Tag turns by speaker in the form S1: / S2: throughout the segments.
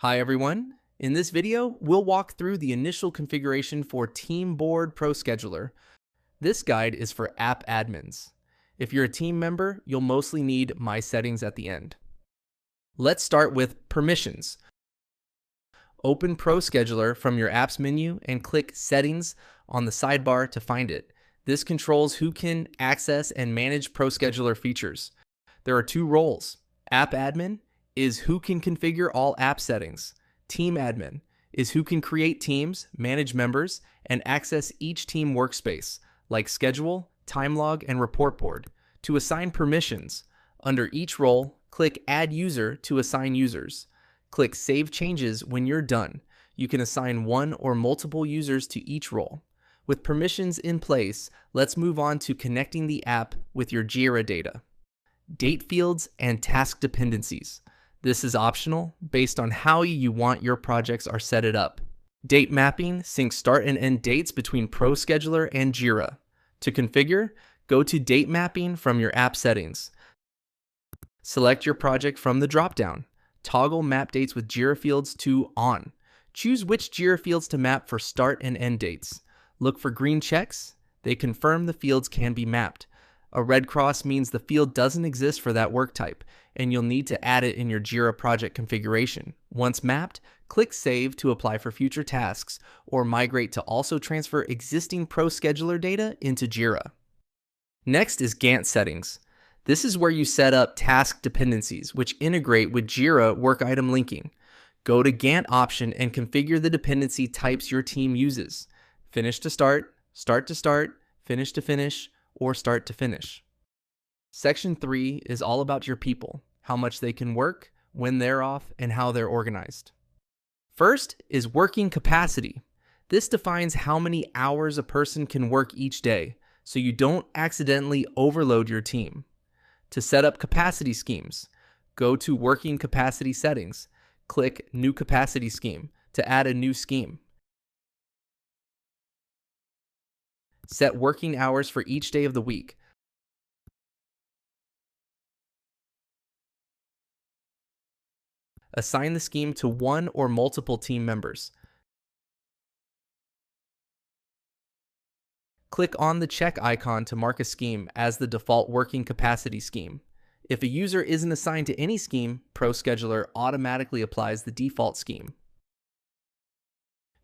S1: Hi everyone. In this video, we'll walk through the initial configuration for TeamBoard ProScheduler. This guide is for app admins. If you're a team member, you'll mostly need My Settings at the end. Let's start with permissions. Open ProScheduler from your apps menu and click Settings on the sidebar to find it. This controls who can access and manage ProScheduler features. There are two roles. App admin is who can configure all app settings. Team admin is who can create teams, manage members, and access each team workspace, like schedule, time log, and report board. To assign permissions, under each role, click Add User to assign users. Click Save Changes when you're done. You can assign one or multiple users to each role. With permissions in place, let's move on to connecting the app with your Jira data. Date fields and task dependencies. This is optional based on how you want your projects are set it up. Date mapping syncs start and end dates between ProScheduler and Jira. To configure, go to Date Mapping from your app settings. Select your project from the dropdown. Toggle Map Dates with Jira Fields to On. Choose which Jira fields to map for start and end dates. Look for green checks. They confirm the fields can be mapped. A red cross means the field doesn't exist for that work type, and you'll need to add it in your Jira project configuration. Once mapped, click Save to apply for future tasks, or migrate to also transfer existing ProScheduler data into Jira. Next is Gantt settings. This is where you set up task dependencies, which integrate with Jira work item linking. Go to Gantt option and configure the dependency types your team uses. Finish to start to start, finish to finish, or start to finish. Section 3 is all about your people, how much they can work, when they're off, and how they're organized. First is working capacity. This defines how many hours a person can work each day, so you don't accidentally overload your team. To set up capacity schemes, go to Working Capacity Settings. Click New Capacity Scheme to add a new scheme. Set working hours for each day of the week. Assign the scheme to one or multiple team members. Click on the check icon to mark a scheme as the default working capacity scheme. If a user isn't assigned to any scheme, ProScheduler automatically applies the default scheme.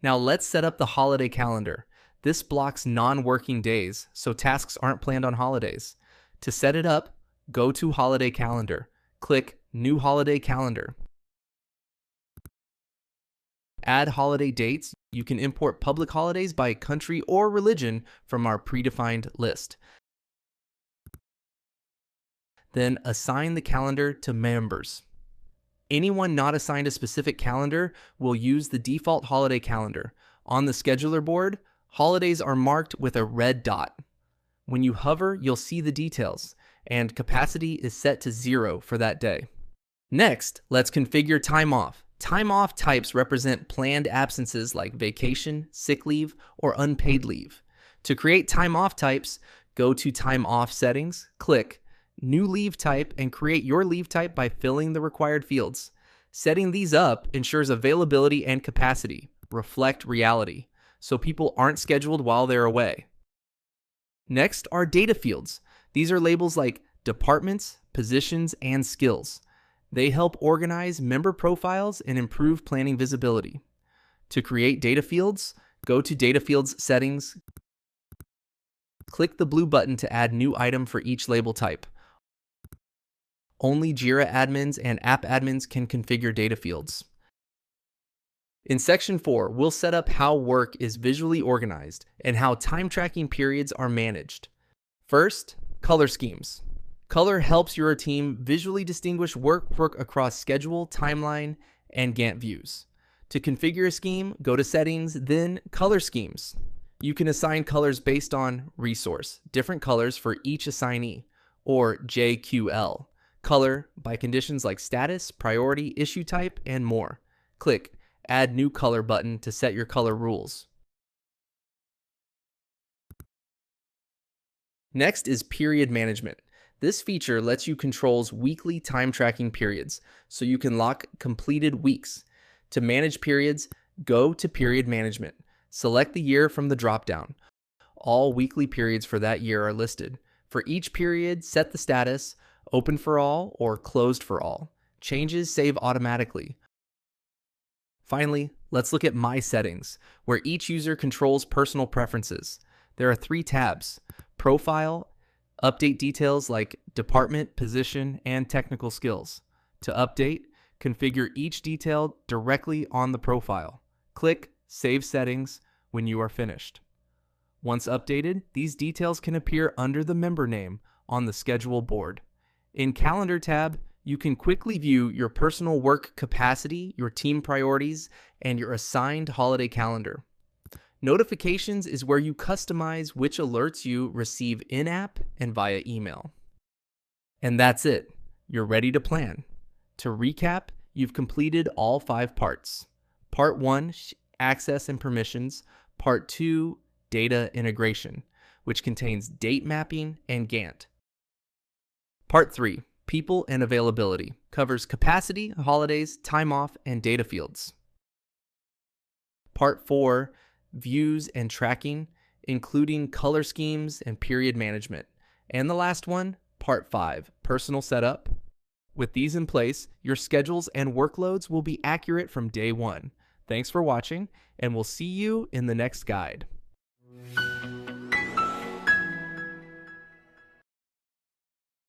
S1: Now let's set up the holiday calendar. This blocks non-working days, so tasks aren't planned on holidays. To set it up, go to Holiday Calendar. Click New Holiday Calendar. Add holiday dates. You can import public holidays by country or religion from our predefined list. Then assign the calendar to members. Anyone not assigned a specific calendar will use the default holiday calendar. On the scheduler board, holidays are marked with a red dot. When you hover, you'll see the details, and capacity is set to 0 for that day. Next, let's configure time off. Time off types represent planned absences like vacation, sick leave, or unpaid leave. To create time off types, go to Time Off Settings, click New Leave Type, and create your leave type by filling the required fields. Setting these up ensures availability and capacity reflect reality, so people aren't scheduled while they're away. Next are data fields. These are labels like departments, positions, and skills. They help organize member profiles and improve planning visibility. To create data fields, go to Data Fields Settings. Click the blue button to add new item for each label type. Only Jira admins and app admins can configure data fields. In Section 4, we'll set up how work is visually organized and how time tracking periods are managed. First, color schemes. Color helps your team visually distinguish work across schedule, timeline, and Gantt views. To configure a scheme, go to Settings, then Color Schemes. You can assign colors based on resource, different colors for each assignee, or JQL. Color by conditions like status, priority, issue type, and more. Click Add New Color button to set your color rules. Next is period management. This feature lets you control weekly time tracking periods, so you can lock completed weeks. To manage periods, go to Period Management. Select the year from the dropdown. All weekly periods for that year are listed. For each period, set the status, open for all or closed for all. Changes save automatically. Finally, let's look at My Settings, where each user controls personal preferences. There are 3 tabs: Profile, update details like department, position, and technical skills. To update, configure each detail directly on the profile. Click Save Settings when you are finished. Once updated, these details can appear under the member name on the schedule board. In Calendar tab, you can quickly view your personal work capacity, your team priorities, and your assigned holiday calendar. Notifications is where you customize which alerts you receive in-app and via email. And that's it. You're ready to plan. To recap, you've completed all 5 parts. Part 1, access and permissions. Part 2, data integration, which contains date mapping and Gantt. Part 3, people and availability, covers capacity, holidays, time off, and data fields. Part 4, views and tracking, including color schemes and period management. And the last one, Part 5, personal setup. With these in place, your schedules and workloads will be accurate from day 1. Thanks for watching, and we'll see you in the next guide.